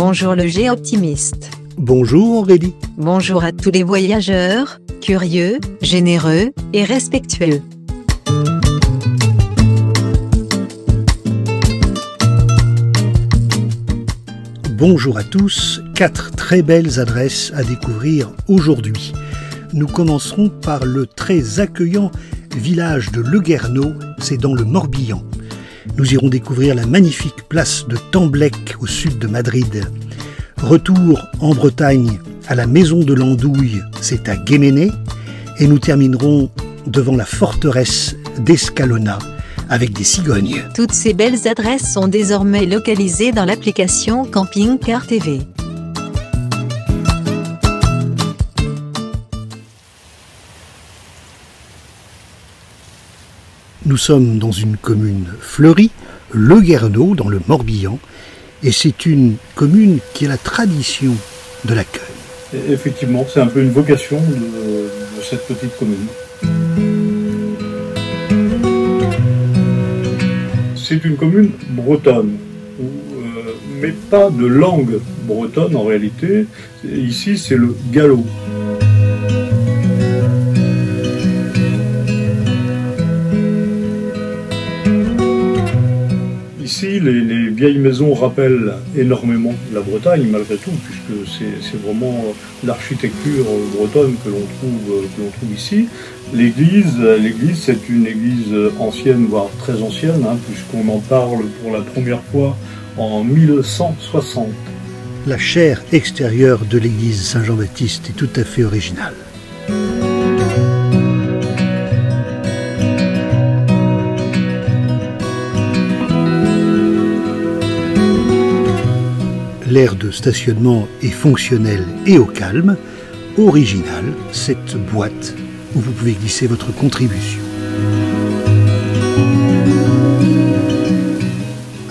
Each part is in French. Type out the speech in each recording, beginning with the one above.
Bonjour le Géoptimiste. Bonjour Aurélie. Bonjour à tous les voyageurs, curieux, généreux et respectueux. Bonjour à tous, 4 très belles adresses à découvrir aujourd'hui. Nous commencerons par le très accueillant village de Le Guerneau, c'est dans le Morbihan. Nous irons découvrir la magnifique place de Temblec au sud de Madrid. Retour en Bretagne à la maison de l'Andouille, c'est à Guéméné. Et nous terminerons devant la forteresse d'Escalona avec des cigognes. Toutes ces belles adresses sont désormais localisées dans l'application Camping Car TV. Nous sommes dans une commune fleurie, Le Guerneau, dans le Morbihan, et c'est une commune qui a la tradition de l'accueil. Effectivement, c'est un peu une vocation de cette petite commune. C'est une commune bretonne, mais pas de langue bretonne en réalité. Ici, c'est le gallo. Ici, les vieilles maisons rappellent énormément la Bretagne, malgré tout, puisque c'est vraiment l'architecture bretonne que l'on trouve ici. L'église, c'est une église ancienne, voire très ancienne, puisqu'on en parle pour la première fois en 1160. La chaire extérieure de l'église Saint-Jean-Baptiste est tout à fait originale. L'aire de stationnement est fonctionnelle et au calme. Originale, cette boîte où vous pouvez glisser votre contribution.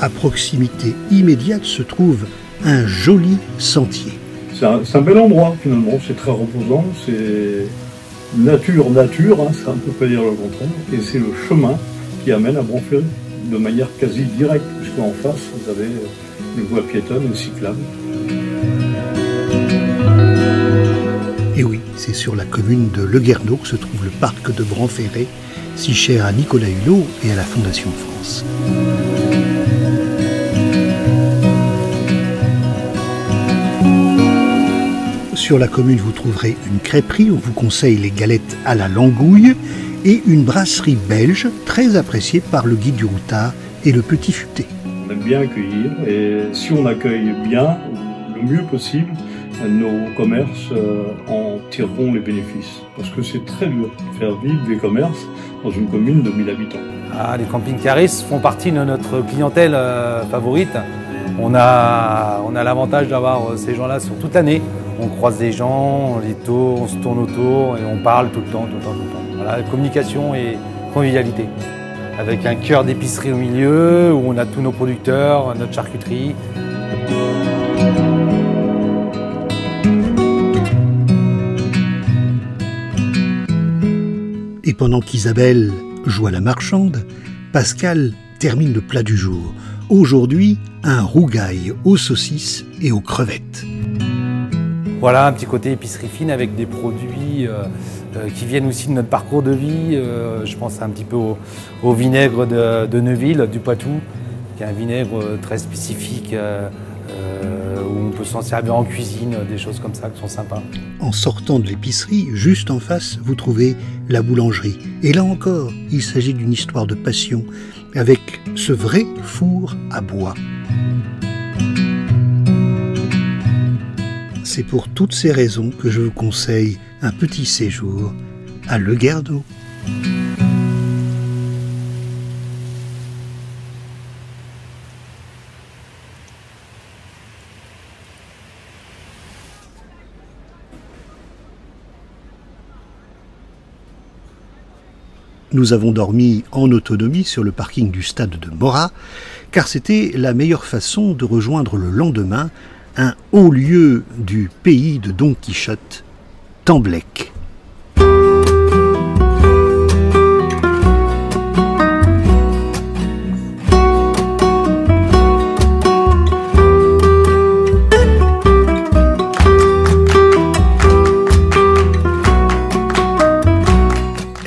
À proximité immédiate se trouve un joli sentier. C'est un bel endroit finalement, c'est très reposant, c'est nature, ça ne peut pas dire le contraire, et c'est le chemin qui amène à Bronferré de manière quasi directe, puisqu'en face vous avez une voie piétonne et cyclable. Et oui, c'est sur la commune de Le Guerneau que se trouve le parc de Bronferré, si cher à Nicolas Hulot et à la Fondation France. Sur la commune, vous trouverez une crêperie, on vous conseille les galettes à la langouille, et une brasserie belge très appréciée par le guide du routard et le petit futé. On aime bien accueillir, et si on accueille bien, le mieux possible, nos commerces en tireront les bénéfices. Parce que c'est très dur de faire vivre des commerces dans une commune de 1000 habitants. Les camping-caristes font partie de notre clientèle favorite. On a l'avantage d'avoir ces gens-là sur toute l'année. On croise des gens, on se tourne autour et on parle tout le temps. Voilà, communication et convivialité. Avec un cœur d'épicerie au milieu, où on a tous nos producteurs, notre charcuterie. Et pendant qu'Isabelle joue à la marchande, Pascal termine le plat du jour. Aujourd'hui, un rougail aux saucisses et aux crevettes. Voilà, un petit côté épicerie fine avec des produits qui viennent aussi de notre parcours de vie. Je pense un petit peu au vinaigre de Neuville, du Poitou, qui est un vinaigre très spécifique où on peut s'en servir en cuisine, des choses comme ça qui sont sympas. En sortant de l'épicerie, juste en face, vous trouvez la boulangerie. Et là encore, il s'agit d'une histoire de passion avec ce vrai four à bois. C'est pour toutes ces raisons que je vous conseille un petit séjour à Le Guerneau. Nous avons dormi en autonomie sur le parking du stade de Morat, car c'était la meilleure façon de rejoindre le lendemain un haut lieu du pays de Don Quichotte, Temblec.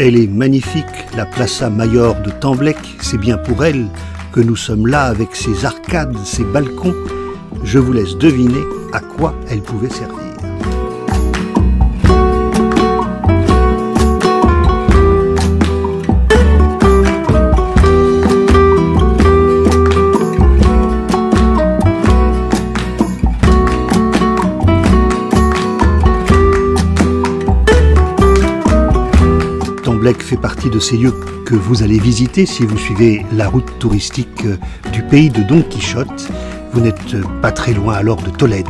Elle est magnifique, la Plaza Mayor de Temblec, c'est bien pour elle que nous sommes là avec ses arcades, ses balcons. Je vous laisse deviner à quoi elle pouvait servir. Temblec fait partie de ces lieux que vous allez visiter si vous suivez la route touristique du pays de Don Quichotte. Vous n'êtes pas très loin alors de Tolède.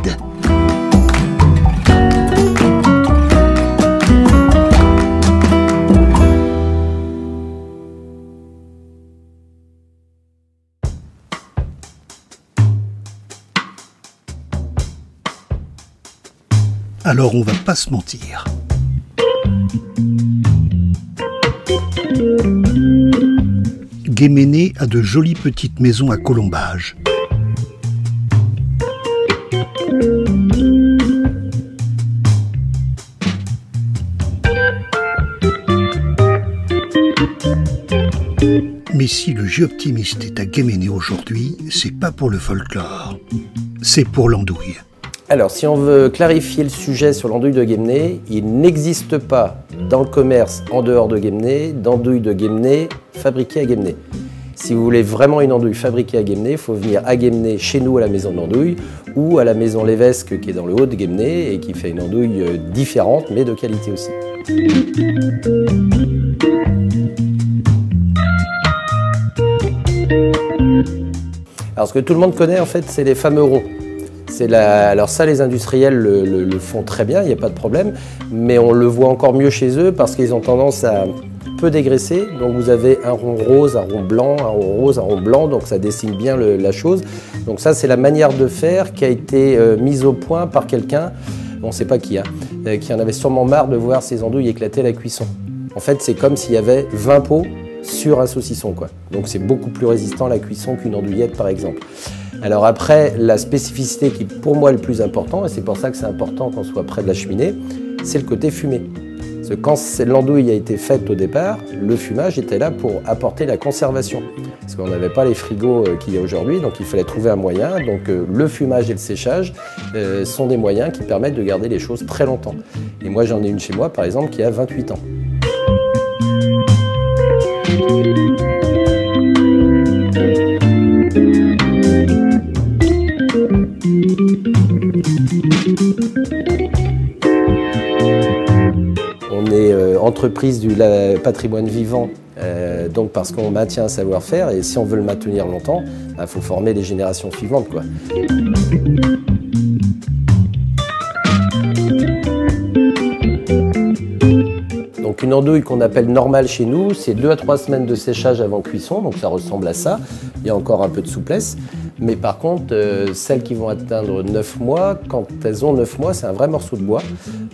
Alors on va pas se mentir. Guéméné a de jolies petites maisons à colombages. Mais si le jeu optimiste est à Guéméné aujourd'hui, c'est pas pour le folklore, c'est pour l'andouille. Alors, si on veut clarifier le sujet sur l'andouille de Guémené, il n'existe pas dans le commerce en dehors de Guémené d'andouille de Guémené fabriquée à Guémené. Si vous voulez vraiment une andouille fabriquée à Guémené, il faut venir à Guémené chez nous à la maison de l'andouille ou à la maison Lévesque qui est dans le haut de Guémené et qui fait une andouille différente mais de qualité aussi. Alors, ce que tout le monde connaît en fait, c'est les fameux ronds. Alors ça, les industriels le font très bien, il n'y a pas de problème, mais on le voit encore mieux chez eux parce qu'ils ont tendance à peu dégraisser. Donc vous avez un rond rose, un rond blanc, un rond rose, un rond blanc, donc ça dessine bien la chose. Donc ça, c'est la manière de faire qui a été mise au point par quelqu'un, on ne sait pas qui en avait sûrement marre de voir ses andouilles éclater à la cuisson. En fait, c'est comme s'il y avait 20 pots sur un saucisson, quoi. Donc c'est beaucoup plus résistant à la cuisson qu'une andouillette, par exemple. Alors après, la spécificité qui pour moi est le plus important, et c'est pour ça que c'est important qu'on soit près de la cheminée, c'est le côté fumé. Parce que quand l'andouille a été faite au départ, le fumage était là pour apporter la conservation. Parce qu'on n'avait pas les frigos qu'il y a aujourd'hui, donc il fallait trouver un moyen. Donc le fumage et le séchage sont des moyens qui permettent de garder les choses très longtemps. Et moi j'en ai une chez moi par exemple qui a 28 ans. On est entreprise du patrimoine vivant, donc parce qu'on maintient un savoir-faire et si on veut le maintenir longtemps, il faut former les générations suivantes, quoi. Donc une andouille qu'on appelle normale chez nous, c'est 2 à 3 semaines de séchage avant cuisson, donc ça ressemble à ça. Il y a encore un peu de souplesse. Mais par contre, celles qui vont atteindre 9 mois, quand elles ont 9 mois, c'est un vrai morceau de bois.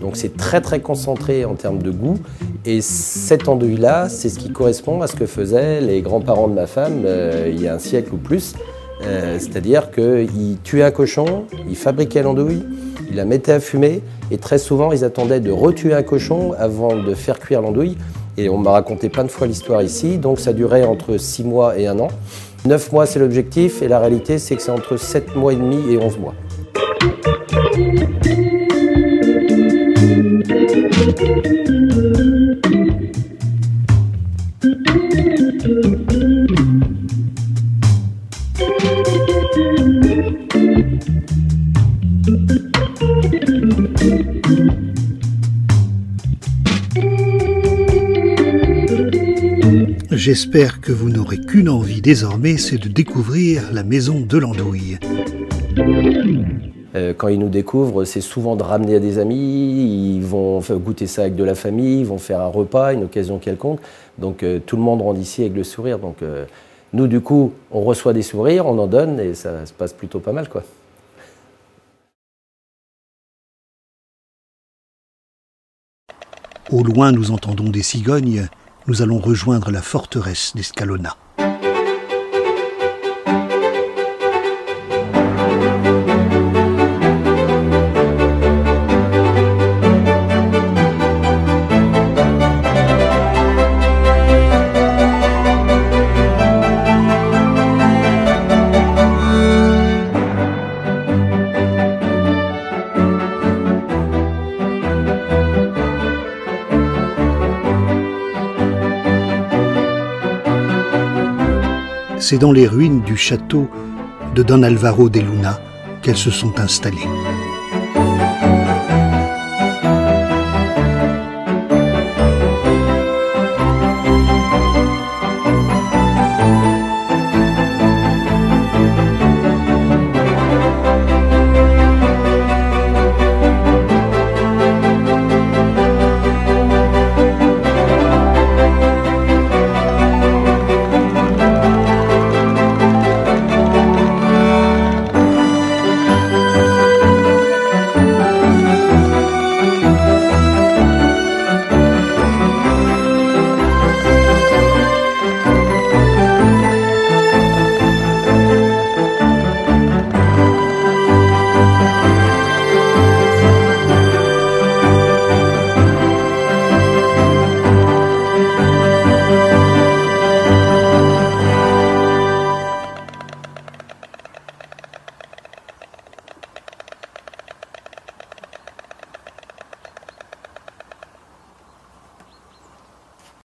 Donc c'est très très concentré en termes de goût. Et cette andouille-là, c'est ce qui correspond à ce que faisaient les grands-parents de ma femme il y a un siècle ou plus. C'est-à-dire qu'ils tuaient un cochon, ils fabriquaient l'andouille, ils la mettaient à fumer et très souvent ils attendaient de retuer un cochon avant de faire cuire l'andouille. Et on m'a raconté plein de fois l'histoire ici, donc ça durait entre 6 mois et 1 an. 9 mois c'est l'objectif et la réalité c'est que c'est entre 7 mois et demi et 11 mois. J'espère que vous n'aurez qu'une envie désormais, c'est de découvrir la maison de l'andouille. Quand ils nous découvrent, c'est souvent de ramener à des amis, ils vont goûter ça avec de la famille, ils vont faire un repas, une occasion quelconque. Donc tout le monde rentre ici avec le sourire. Donc nous, du coup, on reçoit des sourires, on en donne et ça se passe plutôt pas mal, quoi. Au loin, nous entendons des cigognes. Nous allons rejoindre la forteresse d'Escalona. c'est dans les ruines du château de Don Alvaro de Luna qu'elles se sont installées.